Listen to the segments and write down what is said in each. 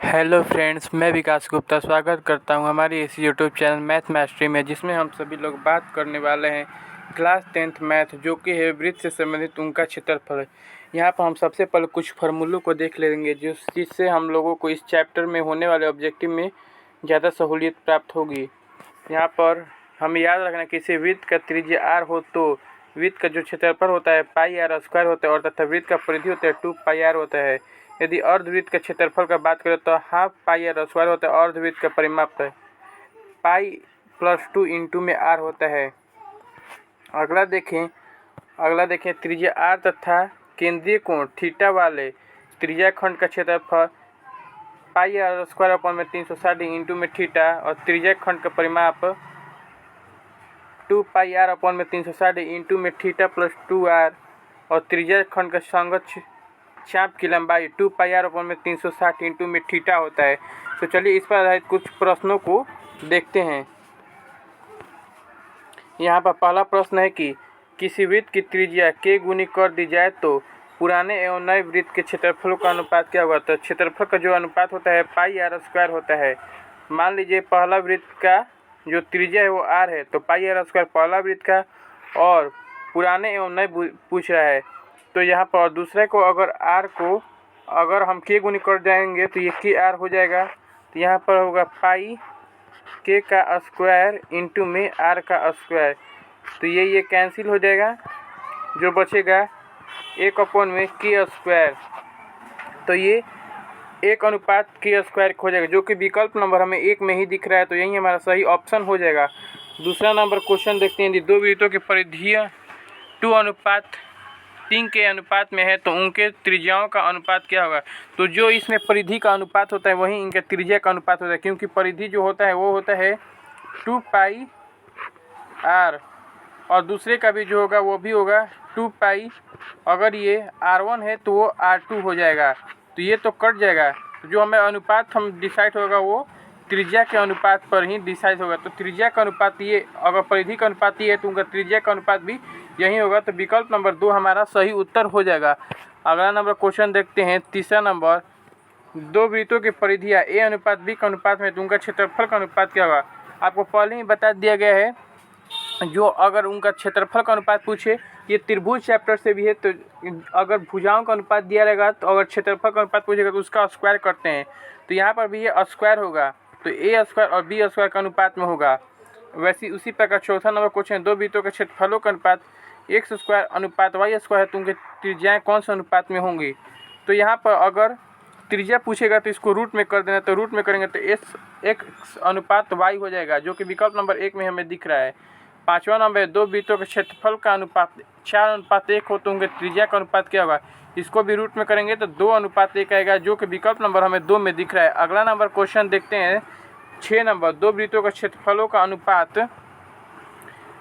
Hello friends, मैं विकास गुप्ता स्वागत करता हूं हमारी इस यूट्यूब चैनल मैथ मास्टरी में, जिसमें हम सभी लोग बात करने वाले हैं क्लास 10th मैथ, जो कि है वृत्त से संबंधित उनका क्षेत्रफल। यहां पर हम सबसे पहले कुछ फार्मूलों को देख लेंगे जिससे हम लोगों को इस चैप्टर में होने वाले ऑब्जेक्टिव में ज़्यादा सहूलियत प्राप्त होगी। यहाँ पर हमें याद रखना कि किसी वृत्त का त्रिज्या r हो तो वृत्त का जो क्षेत्रफल होता है पाई आर स्क्वायर होता है और तथा वृत्त का परिधि होता है 2 पाई आर होता है। यदि अर्धवृत्त का क्षेत्रफल का बात करें तो हाफ पाई आर स्क्वायर होता है। अर्धवृत्त का परिमाप है पाई प्लस 2 इंटू में आर होता है। अगला देखें त्रिज्या आर तथा केंद्रीय कोण थीटा वाले त्रिज्या खंड का क्षेत्रफल पाई आर स्क्वायर अपन में 360 इंटू में थीटा और त्रिज्या खंड का परिमाप 2 पाई आर अपन में 360 इंटू में थीटा प्लस 2 आर और त्रिज्या खंड का संगत चाप की लंबाई 2 पाई आर अपन में 360 इंटू में थीटा होता है। तो चलिए इस पर आधारित कुछ प्रश्नों को देखते हैं। यहाँ पर पहला प्रश्न है कि किसी वृत्त की त्रिज्या k गुनी कर दी जाए तो पुराने एवं नए वृत्त के क्षेत्रफलों का अनुपात क्या होगा। तो क्षेत्रफल का जो अनुपात होता है पाई आर स्क्वायर होता है। मान लीजिए पहला वृत्त का जो त्रिज्या है वो r है, तो पाई आर स्क्वायर पहला वृत्त का और पुराने एवं नए पूछ रहा है। तो यहाँ पर दूसरे को अगर हम k गुनी कर जाएंगे तो ये k r हो जाएगा। तो यहाँ पर होगा पाई k का स्क्वायर इंटू में r का स्क्वायर। तो ये कैंसिल हो जाएगा, जो बचेगा 1 में k स्क्वायर। तो ये 1 k स्क्वायर हो जाएगा, जो कि विकल्प नंबर हमें 1 में ही दिख रहा है। तो यही हमारा सही ऑप्शन हो जाएगा। दूसरा नंबर क्वेश्चन देखते हैं। यदि दो वृत्तों की परिधियाँ 2:3 के अनुपात में है तो उनके त्रिज्याओं का अनुपात क्या होगा। तो जो इसमें परिधि का अनुपात होता है वही इनके त्रिज्या का अनुपात होता है, क्योंकि परिधि जो होता है वो होता है 2 पाई आर और दूसरे का भी जो होगा वो भी होगा 2 पाई। अगर ये r1 है तो वो r2 हो जाएगा। तो ये तो कट जाएगा। तो जो हमें अनुपात हम डिसाइड होगा वो त्रिज्या के अनुपात पर ही डिसाइड होगा। तो त्रिज्या का अनुपात ये, अगर परिधि का अनुपात ये है तो उनका त्रिज्या का अनुपात भी यही होगा। तो विकल्प नंबर 2 हमारा सही उत्तर हो जाएगा। अगला नंबर क्वेश्चन देखते हैं। तीसरा नंबर, दो वृत्तों की परिधियाँ a/b के अनुपात में तो उनका क्षेत्रफल का अनुपात क्या होगा। आपको पहले ही बता दिया गया है, जो अगर उनका क्षेत्रफल का अनुपात पूछे, ये त्रिभुज चैप्टर से भी है। तो अगर भुजाओं का अनुपात दिया रहेगा तो अगर क्षेत्रफल का अनुपात पूछेगा तो उसका स्क्वायर करते हैं। तो यहाँ पर भी ये स्क्वायर होगा, तो a स्क्वायर और b स्क्वायर का अनुपात में होगा। वैसे उसी प्रकार चौथा नंबर क्वेश्चन, दो वृत्तों के क्षेत्रफलों का अनुपात x स्क्वायर अनुपात y स्क्वायर है तो उनके त्रिज्याएँ कौन से अनुपात में होंगी। तो यहाँ पर अगर त्रिज्या पूछेगा तो इसको रूट में कर देना, तो रूट में करेंगे तो x अनुपात y हो जाएगा, जो कि विकल्प नंबर 1 में हमें दिख रहा है। पाँचवा नंबर, दो वृत्तों के क्षेत्रफल का अनुपात 4:1 हो तो उनके त्रिज्या का अनुपात क्या होगा। इसको भी रूट में करेंगे तो 2:1 आएगा, जो कि विकल्प नंबर हमें 2 में दिख रहा है। अगला नंबर क्वेश्चन देखते हैं। 6 नंबर, दो वृत्तों के क्षेत्रफलों का अनुपात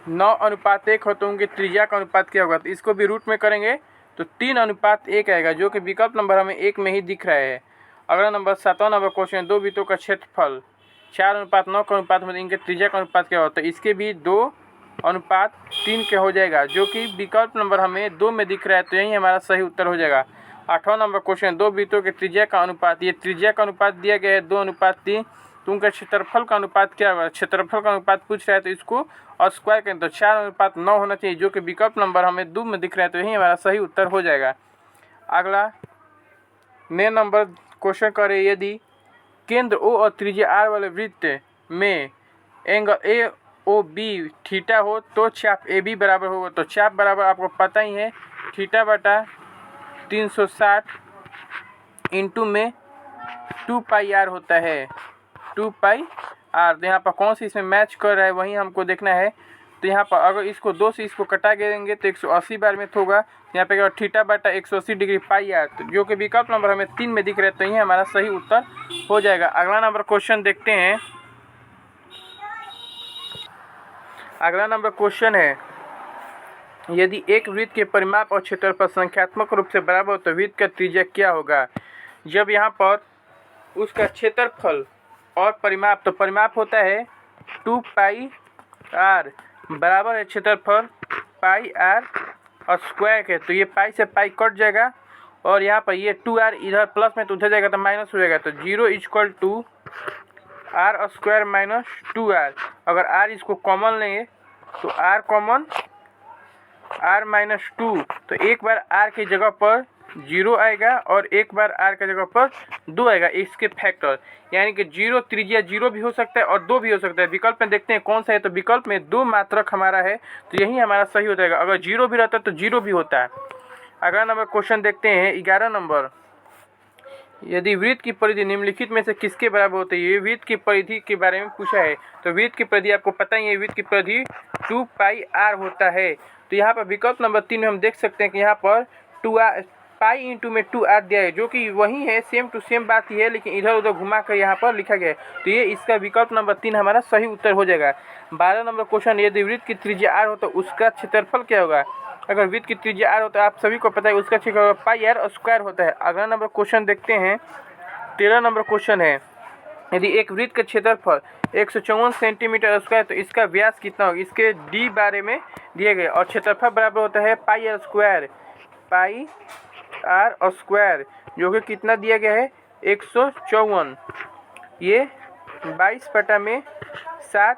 9:1 हो तो उनकी त्रिज्या का अनुपात क्या होगा। तो इसको भी रूट में करेंगे तो 3:1 आएगा, जो कि विकल्प नंबर हमें 1 में ही दिख रहा है। अगला नंबर 7वां नंबर क्वेश्चन, दो वृत्तों का क्षेत्रफल 4:9 के अनुपात में इनके त्रिज्या का अनुपात क्या होता है। इसके भी 2:3 के हो जाएगा, जो कि विकल्प नंबर हमें 2 में दिख रहा है। तो यही हमारा सही उत्तर हो जाएगा। 8वां नंबर क्वेश्चन, दो वृत्तों के त्रिज्या का अनुपात, ये त्रिज्या का अनुपात दिया गया है 2:3, तो उनका क्षेत्रफल का अनुपात क्या होगा। क्षेत्रफल का अनुपात पूछ रहा है तो इसको स्क्वायर करें तो 4:9 होना चाहिए, जो कि विकल्प नंबर हमें 2 में दिख रहा है। तो यही हमारा सही उत्तर हो जाएगा। अगला 9 नंबर क्वेश्चन करें। यदि केंद्र O और त्रिज्या R वाले वृत्त में एंगल AOB थीटा हो तो चाप AB बराबर होगा। तो चाप बराबर आपको पता ही है थीटा बटा 360 इंटू में 2 पाई R होता है, 2 पाई R। तो यहाँ पर कौन सी इसमें मैच कर रहा है वही हमको देखना है। तो यहाँ पर अगर इसको 2 से इसको कटा देंगे तो 180 बार में होगा। यहाँ पे थीटा बटा 180 डिग्री पाई आर, तो जो कि विकल्प नंबर हमें 3 में दिख रहा है। तो ये हमारा सही उत्तर हो जाएगा। अगला नंबर क्वेश्चन देखते हैं। अगला नंबर क्वेश्चन है, यदि एक वृत्त के परिमाप और क्षेत्रफल संख्यात्मक रूप से बराबर हो तो वृत्त का त्रिज्या क्या होगा। जब यहाँ पर उसका क्षेत्रफल और परिमाप, तो परिमाप होता है 2 पाई आर बराबर है क्षेत्रफल पाई आर और स्क्वायर के, तो ये पाई से पाई कट जाएगा और यहाँ पर ये 2r इधर प्लस में तो उधर जाएगा तो माइनस हो जाएगा, तो 0 equal to r square minus 2r। अगर r इसको कॉमन लेंगे तो r कॉमन r माइनस 2, तो एक बार r की जगह पर 0 आएगा और एक बार r की जगह पर 2 आएगा, इसके फैक्टर, यानी कि 0 त्रिज्या 0 भी हो सकता है और 2 भी हो सकता है। विकल्प में देखते हैं कौन सा है, तो विकल्प में 2 मात्रक हमारा है, तो यही हमारा सही हो जाएगा। अगर 0 भी रहता है तो 0 भी होता है। अगला नंबर क्वेश्चन देखते हैं 11 नंबर। यदि वृत्त की परिधि निम्नलिखित में से किसके बराबर होती है, ये वृत्त की परिधि के बारे में पूछा है। तो वृत्त की परिधि आपको पता ही है, वृत्त की परिधि 2πr होता है। तो यहाँ पर विकल्प नंबर 3 में हम देख सकते हैं कि यहाँ पर 2r पाई इंटू में 2r दिया है, जो कि वही है, सेम टू सेम बात ही है, लेकिन इधर उधर घुमा कर यहाँ पर लिखा गया है। तो ये इसका विकल्प नंबर 3 हमारा सही उत्तर हो जाएगा। 12 नंबर क्वेश्चन, यदि वृत्त की त्रिज्या r हो तो उसका क्षेत्रफल क्या होगा। अगर वृत्त की त्रिज्या r हो तो आप सभी को पता है उसका क्षेत्रफल पाई r स्क्वायर होता है। अगला नंबर क्वेश्चन देखते हैं 13 नंबर क्वेश्चन है, यदि एक वृत्त का क्षेत्रफल 154 सेंटीमीटर स्क्वायर तो इसका व्यास कितना होगा, इसके डी बारे में दिए गए, और क्षेत्रफल बराबर होता है पाई r स्क्वायर, जो कि कितना दिया गया है 154। ये 22/7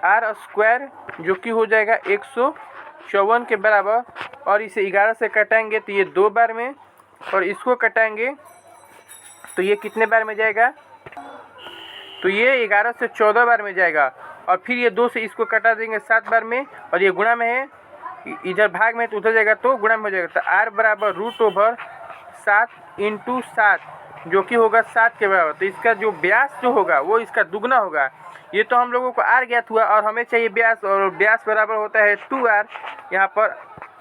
r स्क्वायर, जो कि हो जाएगा 154 के बराबर। और इसे 11 से कटाएंगे तो ये 2 बार में, और इसको कटाएंगे तो ये कितने बार में जाएगा, तो ये 11 से 14 बार में जाएगा। और फिर ये 2 से इसको कटा देंगे 7 बार में, और ये गुणा में है, इधर भाग में तो उधर जाएगा तो गुणा में हो जाएगा। तो r बराबर √7 × 7, जो कि होगा 7 के बराबर। तो इसका जो व्यास जो होगा वो इसका दुगना होगा। ये तो हम लोगों को r ज्ञात हुआ और हमें चाहिए व्यास, और व्यास बराबर होता है 2r। यहाँ पर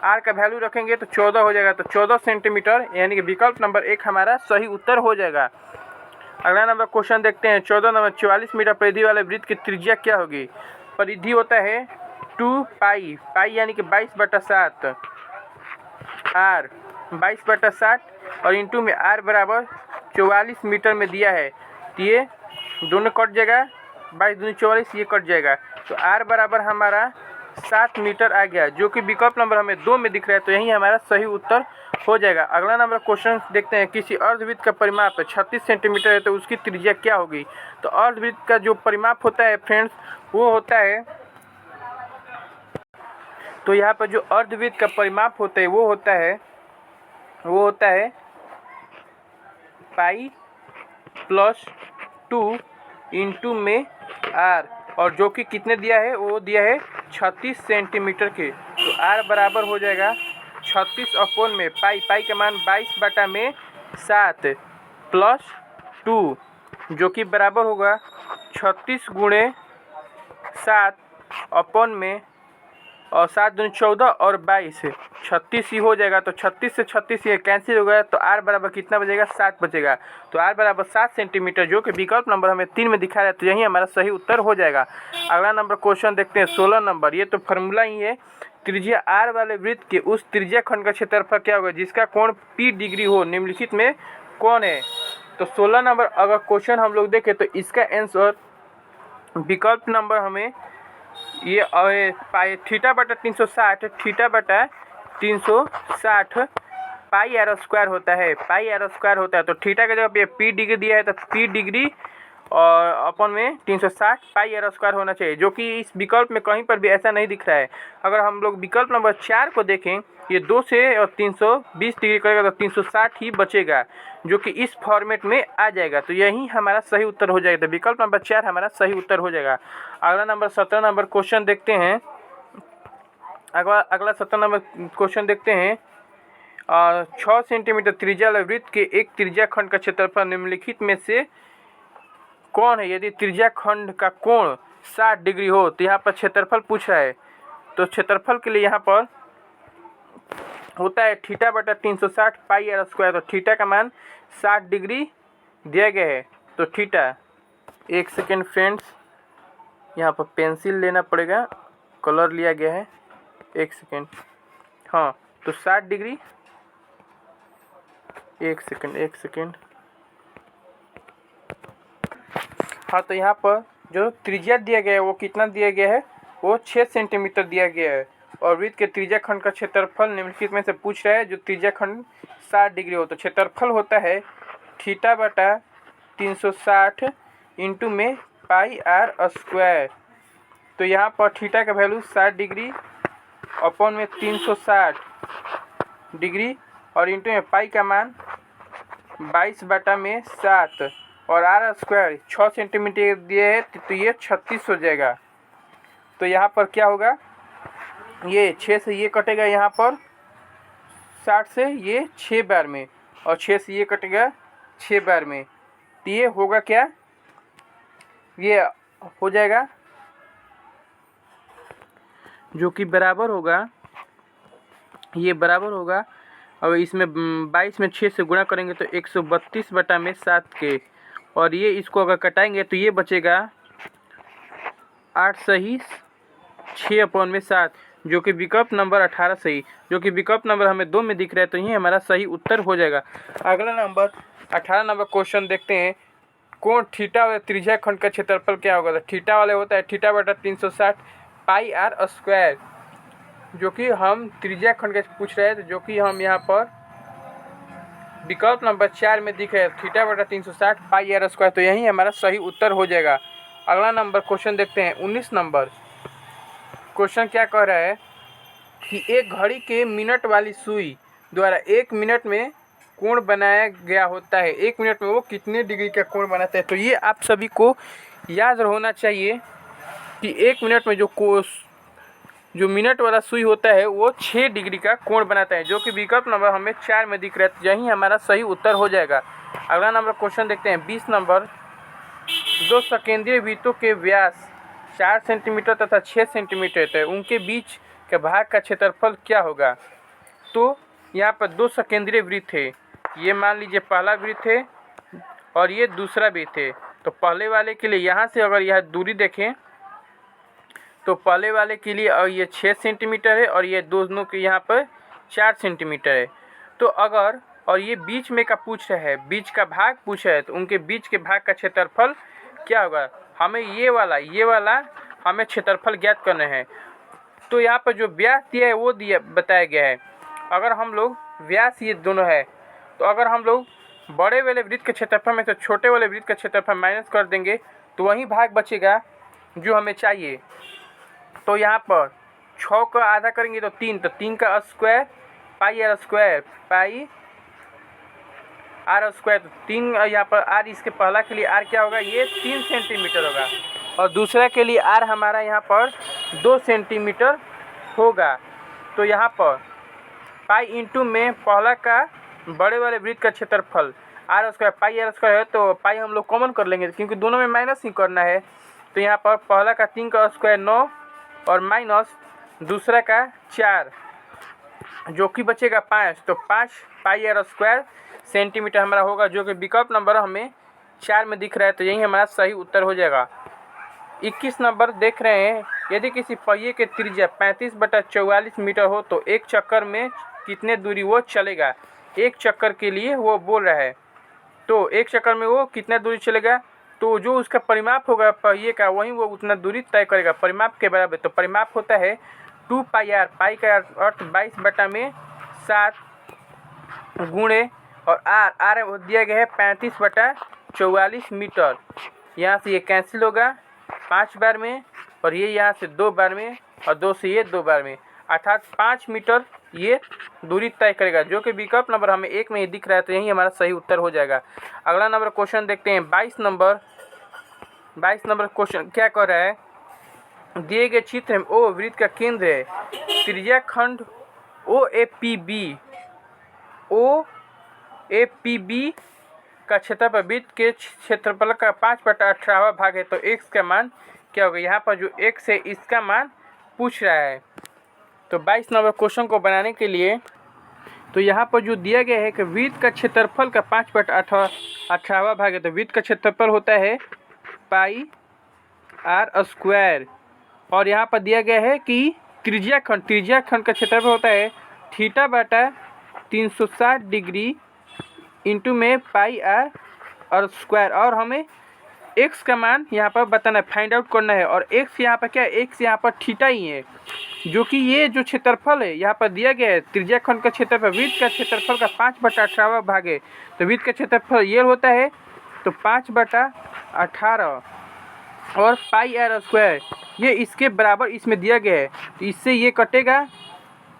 r का वैल्यू रखेंगे तो 14 हो जाएगा, तो 14 सेंटीमीटर, यानी कि विकल्प नंबर 1 हमारा सही उत्तर हो जाएगा। अगला नंबर क्वेश्चन देखते हैं 14 नंबर। 44 मीटर परिधि वाले वृत्त की त्रिज्या क्या होगी। परिधि होता है 2π, पाई यानी कि 22/7 r, 22/7 और इंटू में r बराबर 44 मीटर में दिया है। तो ये दोनों कट जाएगा, 22 दूनी 44, ये कट जाएगा, तो r बराबर हमारा 7 मीटर आ गया, जो कि विकल्प नंबर हमें 2 में दिख रहा है। तो यही हमारा सही उत्तर हो जाएगा। अगला नंबर क्वेश्चन देखते हैं, किसी अर्धवृत्त का परिमाप 36 सेंटीमीटर है तो उसकी त्रिज्या क्या होगी। तो अर्धवृत्त का जो परिमाप होता है फ्रेंड्स, वो होता है, तो यहाँ पर जो अर्धवृत्त का परिमाप होता है वो होता है पाई + 2 इंटू में r, और जो कि कितने दिया है, वो दिया है 36 सेंटीमीटर के। तो r बराबर हो जाएगा 36 अपॉन में पाई का मान 22/7 + 2, जो कि बराबर होगा 36 × 7 अपॉन में, और 7 दूनी 14 और 22 36 ही हो जाएगा। तो 36 से 36 ये कैंसिल हो गया, तो r बराबर कितना बचेगा, 7 बचेगा। तो r बराबर 7 सेंटीमीटर, जो कि विकल्प नंबर हमें 3 में दिखा रहा है। तो यही हमारा सही उत्तर हो जाएगा। अगला नंबर क्वेश्चन देखते हैं 16 नंबर। ये तो फार्मूला ही है, त्रिज्या r वाले वृत्त के उस त्रिज्या खंड का क्षेत्रफल क्या होगा जिसका कोण p डिग्री हो, निम्नलिखित में कौन है। तो 16 नंबर अगर क्वेश्चन हम लोग देखें तो इसका आंसर विकल्प नंबर हमें ये θ/360 पाई r स्क्वायर होता है, तो थीटा की जगह पे p डिग्री दिया है, तो p डिग्री और अपन में 360 पाई r स्क्वायर होना चाहिए, जो कि इस विकल्प में कहीं पर भी ऐसा नहीं दिख रहा है। अगर हम लोग विकल्प नंबर 4 को देखें, ये 2 से और 320 डिग्री करेगा तो 360 ही बचेगा, जो कि इस फॉर्मेट में आ जाएगा। तो यही हमारा सही उत्तर हो जाएगा। तो विकल्प नंबर 4 हमारा सही उत्तर हो जाएगा। अगला नंबर 17 नंबर क्वेश्चन देखते हैं। अगला 17 नंबर क्वेश्चन देखते हैं। 6 सेंटीमीटर त्रिज्या वाले वृत्त के एक त्रिज्या खंड का क्षेत्रफल निम्नलिखित में से कौन है। यदि त्रिज्या खंड का कोण 60 डिग्री हो, तो यहाँ पर क्षेत्रफल पूछा है। तो क्षेत्रफल के लिए यहाँ पर होता है θ/360 पाई r स्क्वायर। तो थीटा का मान 60 डिग्री दिया गया है। तो थीटा, एक सेकेंड फ्रेंड्स, यहाँ पर पेंसिल लेना पड़ेगा, कलर लिया गया है, एक सेकेंड। हाँ, तो 60 डिग्री, एक सेकेंड। हाँ, तो यहाँ पर जो त्रिज्या दिया गया है वो कितना दिया गया है, वो 6 सेंटीमीटर दिया गया है। और वृत्त के त्रिज्या खंड का क्षेत्रफल निम्नलिखित में से पूछ रहा है, जो त्रिज्या खंड 360 डिग्री हो, तो क्षेत्रफल होता है थीटा बटा 360 इंटू में पाई आर स्क्वायर। तो यहाँ पर थीटा का वैल्यू 60 डिग्री अपॉन में 360 डिग्री और इंटू में पाई का मान 22/7 और आर स्क्वायर 6 सेंटीमीटर दिए है, तो ये 36 हो जाएगा। तो यहाँ पर क्या होगा, ये 6 से ये कटेगा, यहाँ पर 60 से ये 6 बार में और 6 से ये कटेगा 6 बार में। तो ये होगा क्या, ये हो जाएगा जो कि बराबर होगा, ये बराबर होगा। और इसमें 22 में 6 से गुणा करेंगे तो 132/7 के, और ये इसको अगर कटाएंगे तो ये बचेगा 8 सही 6/7, जो कि विकल्प नंबर 18 सही, जो कि विकल्प नंबर हमें 2 में दिख रहा है। तो ये हमारा सही उत्तर हो जाएगा। अगला नंबर 18 नंबर क्वेश्चन देखते हैं। कोण थीटा वाले त्रिज्या खंड का क्षेत्रफल क्या होगा। तो थीटा वाले होता है थीटा बटा 360 पाई आर स्क्वायर, जो कि हम त्रिज्या खंड का पूछ रहे हैं, तो जो कि हम यहाँ पर विकल्प नंबर 4 में दिख रहे हैं थीटा बटा 360 पाई आर स्क्वायर। तो यही हमारा सही उत्तर हो जाएगा। अगला नंबर क्वेश्चन देखते हैं। 19 नंबर क्वेश्चन क्या कह रहा है कि एक घड़ी के मिनट वाली सुई द्वारा 1 मिनट में कोण बनाया गया होता है, 1 मिनट में वो कितने डिग्री का कोण बनाता है। तो ये आप सभी को याद होना चाहिए कि 1 मिनट में जो मिनट वाला सुई होता है वो 6 डिग्री का कोण बनाता है, जो कि विकल्प नंबर हमें 4 में दिख रहा है। तो यही हमारा सही उत्तर हो जाएगा। अगला नंबर क्वेश्चन देखते हैं। 20 नंबर, दो सकेंद्रीय वृत्तों के व्यास 4 सेंटीमीटर तथा 6 सेंटीमीटर है, उनके बीच के भाग का क्षेत्रफल क्या होगा। तो यहाँ पर 2 सकेंद्रीय वृत्त है, ये मान लीजिए पहला वृत्त है और ये दूसरा वृत्त है। तो पहले वाले के लिए यहाँ से अगर यह दूरी देखें तो पहले वाले के लिए ये 6 सेंटीमीटर है और ये दोनों के यहाँ पर 4 सेंटीमीटर है। तो अगर और ये बीच में का पूछ रहा है, बीच का भाग पूछा है, तो उनके बीच के भाग का क्षेत्रफल क्या होगा। हमें ये वाला हमें क्षेत्रफल ज्ञात करना है। तो यहाँ पर जो व्यास दिया है वो बताया गया है। अगर हम लोग व्यास ये दोनों है, तो अगर हम लोग बड़े वाले वृत्त के क्षेत्रफल में से छोटे वाले वृत्त का क्षेत्रफल माइनस कर देंगे तो वही भाग बचेगा जो हमें चाहिए। तो यहाँ पर 6 का आधा करेंगे तो 3, तो 3 का square pi r square, pi r square. तो 3 यहाँ पर आर, इसके पहला के लिए आर क्या होगा, ये 3 सेंटीमीटर होगा और दूसरा के लिए आर हमारा यहाँ पर 2 सेंटीमीटर होगा। तो यहाँ पर पाई इंटू में पहला का बड़े वाले वृत्त का क्षेत्रफल r square pi r square है, तो पाई हम लोग कॉमन कर लेंगे क्योंकि दोनों में माइनस ही करना है। तो यहाँ पर पहला का 3 का स्क्वायर 9 और माइनस दूसरा का 4, जो कि बचेगा 5। तो 5 पाई आर स्क्वायर सेंटीमीटर हमारा होगा, जो कि विकल्प नंबर हमें 4 में दिख रहा है। तो यही हमारा सही उत्तर हो जाएगा। 21 नंबर देख रहे हैं। यदि किसी पहिए के त्रिज्या 35/44 मीटर हो तो एक चक्कर में कितने दूरी वो चलेगा। एक चक्कर के लिए वो बोल रहा है, तो एक चक्कर में वो कितना दूरी चलेगा। तो जो उसका परिमाप होगा पहिए का, वही वो उतना दूरी तय करेगा परिमाप के बराबर। तो परिमाप होता है 2 पाई आर, पाई का अर्थ 22/7 गुणे और आर दिया गया है 35/44 मीटर। यहाँ से ये कैंसिल होगा 5 बार में और ये यहाँ से 2 बार में और 2 से ये 2 बार में, अर्थात 5 मीटर ये दूरी तय करेगा, जो कि विकल्प नंबर हमें 1 में ही दिख रहा है। तो यही हमारा सही उत्तर हो जाएगा। अगला नंबर क्वेश्चन देखते हैं। 22 नंबर क्वेश्चन क्या कर रहा है। दिए गए चित्र में ओ वृत्त का केंद्र है, त्रिज्या खंड ओ ए पी बी का क्षेत्रफल वृत्त के क्षेत्रफल का 5/18 भाग है। तो x का मान क्या होगा। यहाँ पर जो x है इसका मान पूछ रहा है। तो 22 नंबर क्वेश्चन को बनाने के लिए तो यहाँ पर जो दिया गया है कि वृत्त का क्षेत्रफल का 5/18 भाग है। तो वृत्त का क्षेत्रफल होता है पाई आर स्क्वायर और यहाँ पर दिया गया है कि त्रिज्या खंड का क्षेत्रफल होता है थीटा बटा 360 डिग्री इंटू में पाई आर स्क्वायर, और हमें x का मान यहाँ पर बताना है, फाइंड आउट करना है। और x यहाँ पर क्या है, x यहाँ पर थीटा ही है, जो कि ये जो क्षेत्रफल है यहाँ पर दिया गया है त्रिज्या खंड का क्षेत्रफल वृत्त का क्षेत्रफल का 5/18 भाग है। तो वृत्त का क्षेत्रफल ये होता है, तो 5/18 और पाई r स्क्वायर ये इसके बराबर इसमें दिया गया है। तो इससे ये कटेगा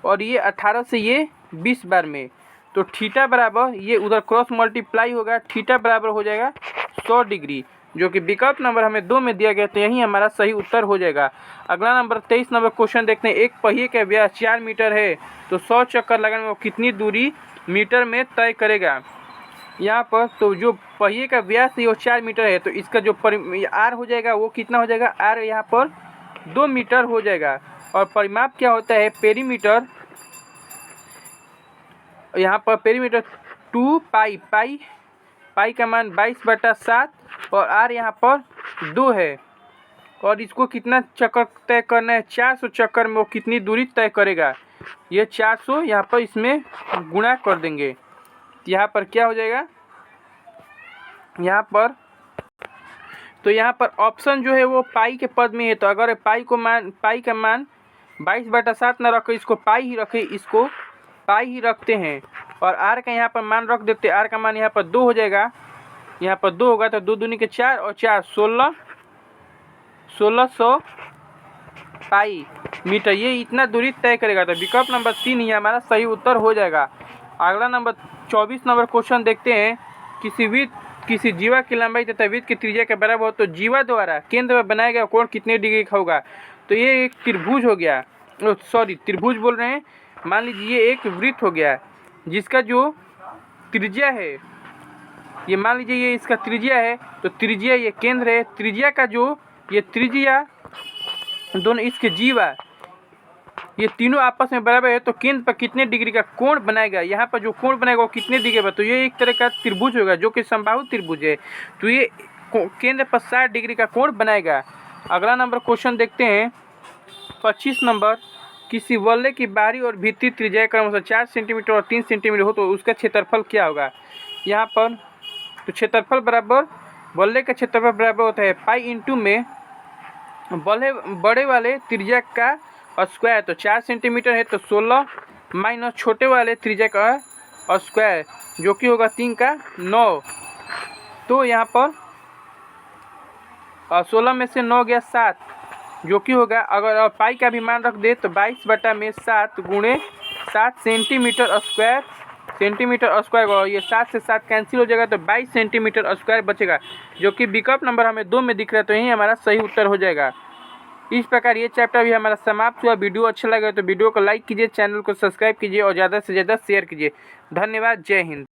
और ये 18 से ये 20 बार में, तो थीटा बराबर ये उधर क्रॉस मल्टीप्लाई होगा, थीटा बराबर हो जाएगा 100 डिग्री, जो कि विकल्प नंबर हमें 2 में दिया गया। तो यही हमारा सही उत्तर हो जाएगा। अगला नंबर 23 नंबर क्वेश्चन देखते हैं। एक पहिए का व्यास 4 मीटर है, तो 100 चक्कर लगाने में वो कितनी दूरी मीटर में तय करेगा। यहाँ पर तो जो पहिए का व्यास है वो 4 मीटर है, तो इसका जो आर हो जाएगा वो कितना हो जाएगा, आर यहाँ पर 2 मीटर हो जाएगा। और परिमाप क्या होता है, पेरीमीटर, यहाँ पर पेरीमीटर 2 पाई, पाई का मान 22/7 और आर यहाँ पर 2 है। और इसको कितना चक्कर तय करना है, 400 चक्कर में वो कितनी दूरी तय करेगा। ये 400 यहाँ पर इसमें गुणा कर देंगे, यहाँ पर क्या हो जाएगा, यहाँ पर तो यहाँ पर ऑप्शन जो है वो पाई के पद में है। तो अगर पाई का मान 22/7 ना रखे, इसको पाई ही रखे, इसको पाई ही रखते हैं। और आर का यहाँ पर मान रख देते, आर का मान यहाँ पर 2 हो जाएगा, यहाँ पर 2 होगा तो 2 दूनी के 4 और 4 1600 पाई मीटर, ये इतना दूरी तय करेगा। तो विकल्प नंबर 3 ही हमारा सही उत्तर हो जाएगा। अगला नंबर 24 नंबर क्वेश्चन देखते हैं। किसी जीवा की लंबाई तथा वृत्त की त्रिज्या के बराबर हो तो जीवा द्वारा केंद्र में बनाया गया कोण कितने डिग्री का होगा। तो ये एक त्रिभुज हो गया, त्रिभुज बोल रहे हैं। मान लीजिए ये एक वृत्त हो गया जिसका जो त्रिज्या है, ये मान लीजिए ये इसका त्रिज्या है, तो त्रिज्या ये केंद्र है, त्रिज्या का जो ये त्रिज्या दोनों इसके जीवा ये तीनों आपस में बराबर है, तो केंद्र पर कितने डिग्री का कोण बनाएगा, यहाँ पर जो कोण बनाएगा वो कितने डिग्री पर। तो ये एक तरह का त्रिभुज होगा जो कि समबाहु त्रिभुज है, तो ये केंद्र पर 60 डिग्री का कोण बनाएगा। अगला नंबर क्वेश्चन देखते हैं 25 नंबर। किसी वलय की बाहरी और भीतरी त्रिज्या क्रमशः 4 सेंटीमीटर और 3 सेंटीमीटर हो तो उसका क्षेत्रफल क्या होगा। यहाँ पर तो क्षेत्रफल बराबर वलय का क्षेत्रफल बराबर होता है पाई इंटू में बड़े वाले त्रिज्या का स्क्वायर। तो 4 सेंटीमीटर है तो 16 माइनस छोटे वाले त्रिज्या का स्क्वायर जो कि होगा 3 का 9। तो यहाँ पर 16 में से 9 गया 7, जो कि होगा, अगर पाई का भी मान रख दे तो 22/7 गुणे 7 सेंटीमीटर स्क्वायर ये 7 से 7 कैंसिल हो जाएगा, तो 22 सेंटीमीटर स्क्वायर बचेगा, जो कि विकल्प नंबर हमें 2 में दिख रहा है। तो यही हमारा सही उत्तर हो जाएगा। इस प्रकार ये चैप्टर भी हमारा समाप्त हुआ। वीडियो अच्छा लगा तो वीडियो को लाइक कीजिए, चैनल को सब्सक्राइब कीजिए और ज़्यादा से ज़्यादा शेयर कीजिए। धन्यवाद। जय हिंद।